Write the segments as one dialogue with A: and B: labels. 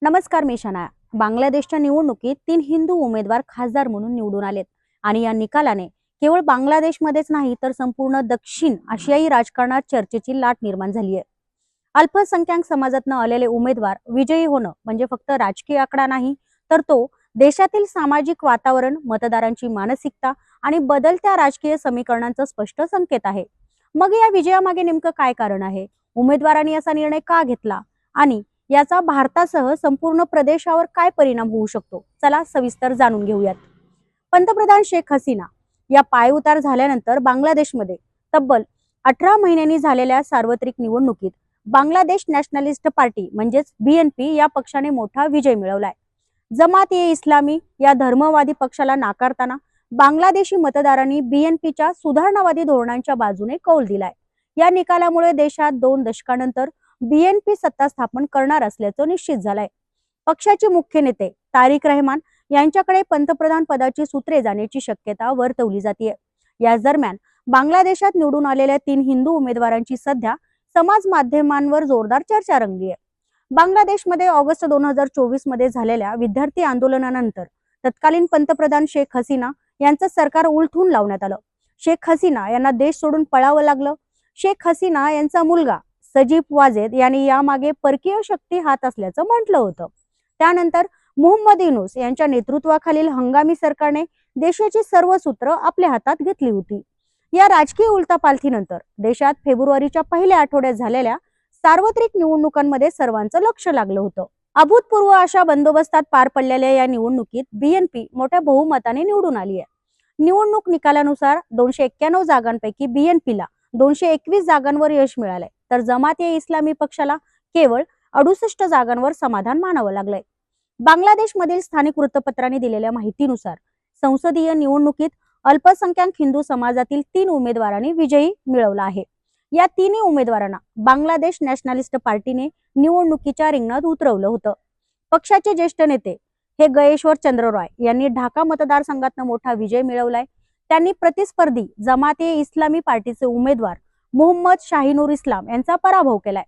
A: नमस्कार, मी शनाया. बांगलादेशच्या निवडणुकीत 3 हिंदू उमेदवार खासदार म्हणून निवडून आलेत आणि या निकालाने केवळ बांगलादेशमध्येच नाही तर संपूर्ण दक्षिण आशियाई राजकारणात चर्चेची लाट निर्माण झाली आहे. अल्पसंख्याक समाजातनं आलेले उमेदवार विजयी होणं म्हणजे फक्त राजकीय आकडा नाही, तर तो देशातील सामाजिक वातावरण, मतदारांची मानसिकता आणि बदलत्या राजकीय समीकरणांचा स्पष्ट संकेत आहे. मग या विजयामागे नेमकं काय कारण आहे? उमेदवारांनी असा निर्णय का घेतला आणि याचा भारतासह संपूर्ण प्रदेशावर काय परिणाम होऊ शकतो? चला सविस्तर जाणून घेऊयात. पंतप्रधान शेख हसीना या पायउतार झाल्यानंतर बांगलादेशमध्ये तब्बल 18 महिन्यांनी झालेल्या सार्वत्रिक निवडणुकीत बांगलादेश नॅशनलिस्ट पार्टी म्हणजेच BNP या पक्षाने मोठा विजय मिळवलाय. जमात ए इस्लामी या धर्मवादी पक्षाला नाकारताना बांगलादेशी मतदारांनी BNPच्या सुधारणावादी धोरणांच्या बाजूने कौल दिलाय. या निकालामुळे देशात 2 दशकांनंतर BNP सत्ता स्थापन करणार असल्याचं निश्चित झालंय. पक्षाचे मुख्य नेते तारिक रहमान यांच्याकडे पंतप्रधान पदाची सूत्रे जाण्याची शक्यता वर्तवली जाते. याच दरम्यान बांगलादेशात निवडून आलेल्या 3 हिंदू उमेदवारांची सध्या समाज माध्यमांवर जोरदार चर्चा रंगली आहे. बांगलादेशमध्ये ऑगस्ट 2024 मध्ये झालेल्या विद्यार्थी आंदोलनानंतर तत्कालीन पंतप्रधान शेख हसीना यांचं सरकार उलथून लावण्यात आलं. शेख हसीना यांना देश सोडून पळावं लागलं. शेख हसीना यांचा मुलगा सजीब वाजेद यांनी यामागे परकीय शक्ती हात असल्याचं म्हटलं होतं. त्यानंतर मोहम्मद युनूस यांच्या नेतृत्वाखालील हंगामी सरकारने देशाची सर्व सूत्र आपल्या हातात घेतली होती. या राजकीय उलथापालथीनंतर देशात फेब्रुवारीच्या पहिल्या आठवड्यात झालेल्या सार्वत्रिक निवडणुकांमध्ये सर्वांचं लक्ष लागलं होतं. अभूतपूर्व अशा बंदोबस्तात पार पडलेल्या या निवडणुकीत BNP मोठ्या बहुमताने निवडून आली आहे. निवडणूक निकालानुसार 291 जागांपैकी BNPला 221 जागांवर यश मिळालंय, तर जमात ए इस्लामी पक्षाला केवळ 68 जागांवर समाधान मानावं लागलंय. बांगलादेशमधील स्थानिक वृत्तपत्रांनी दिलेल्या माहितीनुसार संसदीय निवडणुकीत अल्पसंख्याक हिंदू समाजातील 3 उमेदवारांनी विजयी मिळवला आहे. या 3 उमेदवारांना बांगलादेश नॅशनलिस्ट पार्टीने निवडणुकीच्या रिंगणात उतरवलं होतं. पक्षाचे ज्येष्ठ नेते हे गयेश्वर चंद्र रॉय यांनी ढाका मतदारसंघातनं मोठा विजय मिळवलाय. त्यांनी प्रतिस्पर्धी जमात ए इस्लामी पार्टीचे उमेदवार मोहम्मद शाहिनूर इस्लाम यांचा पराभव केलाय.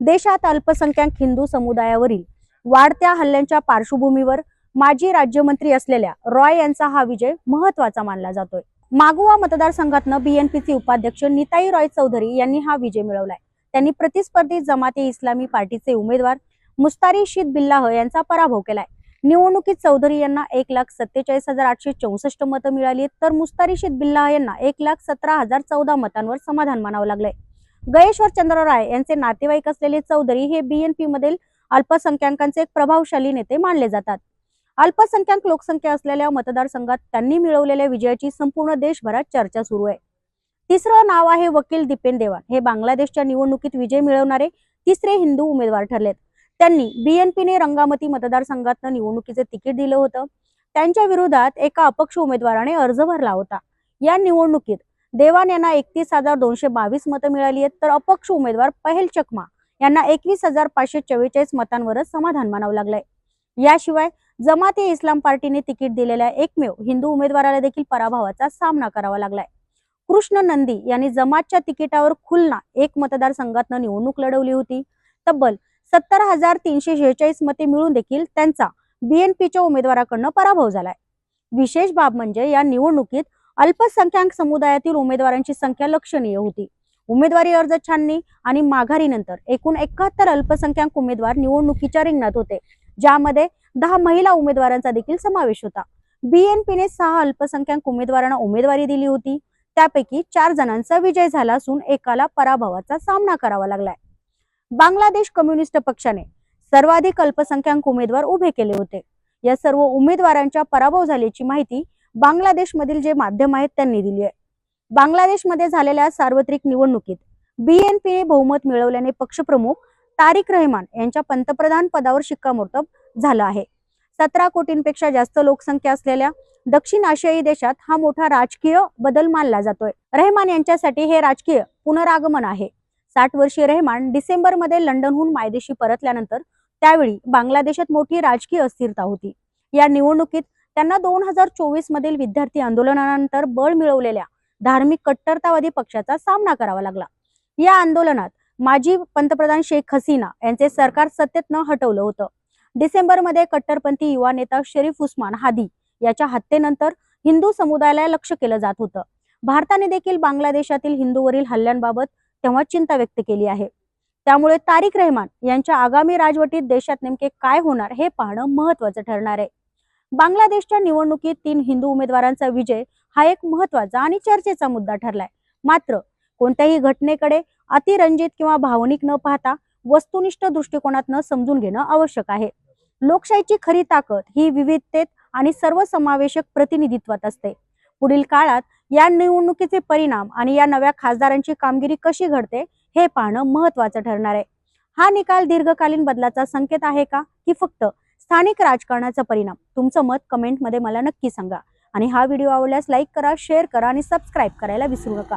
A: देशात अल्पसंख्याक हिंदू समुदायावरील वाढत्या हल्ल्यांच्या पार्श्वभूमीवर माजी राज्यमंत्री असलेल्या रॉय यांचा हा विजय महत्वाचा मानला जातोय. मागुवा मतदारसंघातनं BNPचे उपाध्यक्ष निताई रॉय चौधरी यांनी हा विजय मिळवलाय. त्यांनी प्रतिस्पर्धी जमात ए इस्लामी पार्टीचे उमेदवार मुस्तारिशीद बिल्लाह यांचा पराभव केलाय. निवडणुकीत चौधरी यांना 1,47,864 मतं मिळाली, तर मुस्तारिशीद बिल्लाह यांना 1,17,014 मतांवर समाधान मानावं लागलंय. गयेश्वर चंद्र राय यांचे नातेवाईक असलेले चौधरी हे BNP मधील अल्पसंख्याकांचे एक प्रभावशाली नेते मानले जातात. अल्पसंख्याक लोकसंख्या असलेल्या मतदारसंघात त्यांनी मिळवलेल्या विजयाची संपूर्ण देशभरात चर्चा सुरू आहे. तिसरं नाव आहे वकील दीपेन देवान. हे बांगलादेशच्या निवडणुकीत विजय मिळवणारे तिसरे हिंदू उमेदवार ठरलेत. त्यांनी BNPने रंगामती मतदारसंघातनं निवडणुकीचे तिकीट दिलं होतं. त्यांच्या विरोधात एका अपक्ष उमेदवाराने अर्ज भरला होता. या निवडणुकीत देवान यांना 31,222 मतं मिळाली आहेत, तर अपक्ष उमेदवार पहेल चकमा यांना 21,544 मतांवरच समाधान मानावं लागलंय. याशिवाय जमात ए इस्लाम पार्टीने तिकीट दिलेल्या एकमेव हिंदू उमेदवाराला देखील पराभवाचा सामना करावा लागलाय. कृष्ण नंदी यांनी जमातच्या तिकिटावर खुलना एक मतदारसंघातनं निवडणूक लढवली होती. तब्बल 70,346 मते मिळून देखील त्यांचा BNPच्या उमेदवाराकडनं पराभव झालाय. विशेष बाब म्हणजे या निवडणुकीत अल्पसंख्याक समुदायातील उमेदवारांची संख्या लक्षणीय होती. उमेदवारी अर्ज छाननी आणि माघारीनंतर एकूण 71 अल्पसंख्याक उमेदवार निवडणुकीच्या रिंगणात होते, ज्यामध्ये 10 महिला उमेदवारांचा देखील समावेश होता. BNPने 6 अल्पसंख्याक उमेदवारांना उमेदवारी दिली होती. त्यापैकी 4 जणांचा विजय झाला असून एकाला पराभवाचा सामना करावा लागलाय. बांगलादेश कम्युनिस्ट पक्षाने सर्वाधिक अल्पसंख्याक उमेदवार उभे केले होते. या सर्व उमेदवारांच्या पराभव झाल्याची माहिती बांगलादेशमधील जे माध्यम आहेत त्यांनी दिली आहे. बांगलादेशमध्ये झालेल्या सार्वत्रिक निवडणुकीत BNPने बहुमत मिळवल्याने पक्षप्रमुख तारिक रहमान यांच्या पंतप्रधान पदावर शिक्कामोर्तब झालं आहे. 17 कोटींपेक्षा जास्त लोकसंख्या असलेल्या दक्षिण आशियाई देशात हा मोठा राजकीय बदल मानला जातोय. रहमान यांच्यासाठी हे राजकीय पुनरागमन आहे. 60 वर्षीय रहमान डिसेंबरमध्ये लंडनहून मायदेशी परतल्यानंतर त्यावेळी बांगलादेशात मोठी राजकीय अस्थिरता होती. या निवडणुकीत त्यांना 2024 मधील विद्यार्थी आंदोलनानंतर बळ मिळवलेल्या धार्मिक कट्टरतावादी पक्षाचा सामना करावा लागला. या आंदोलनात माजी पंतप्रधान शेख हसीना यांचे सरकार सत्तेतनं हटवलं होतं. डिसेंबरमध्ये कट्टरपंथी युवा नेता शरीफ उस्मान हादी याच्या हत्येनंतर हिंदू समुदायाला लक्ष्य केलं जात होतं. भारताने देखील बांगलादेशातील हिंदूवरील हल्ल्यांबाबत तेव्हा चिंता व्यक्त केली आहे. त्यामुळे तारिक रहमान यांच्या आगामी राजवटीत देशात नेमके काय होणार हे पाहणं महत्त्वाचं ठरणार आहे. बांगलादेशच्या निवडणुकीत 3 हिंदू उमेदवारांचा विजय हा एक महत्त्वाचा आणि चर्चेचा मुद्दा ठरलाय. मात्र कोणत्याही घटनेकडे अतिरंजित किंवा भावनिक न पाहता वस्तुनिष्ठ दृष्टिकोनातून समजून घेणं आवश्यक आहे. लोकशाहीची खरी ताकद ही विविधतेत आणि सर्वसमावेशक प्रतिनिधित्वात असते. पुढील काळात या निवडणुकीचे परिणाम आणि या नव्या खासदारांची कामगिरी कशी घडते हे पाहणं महत्त्वाचं ठरणार आहे. हा निकाल दीर्घकालीन बदलाचा संकेत आहे का की फक्त स्थानिक राजकारणाचा परिणाम? तुमचं मत कमेंटमध्ये मला नक्की सांगा आणि हा व्हिडिओ आवडल्यास लाईक करा, शेअर करा आणि सबस्क्राईब करायला विसरू नका.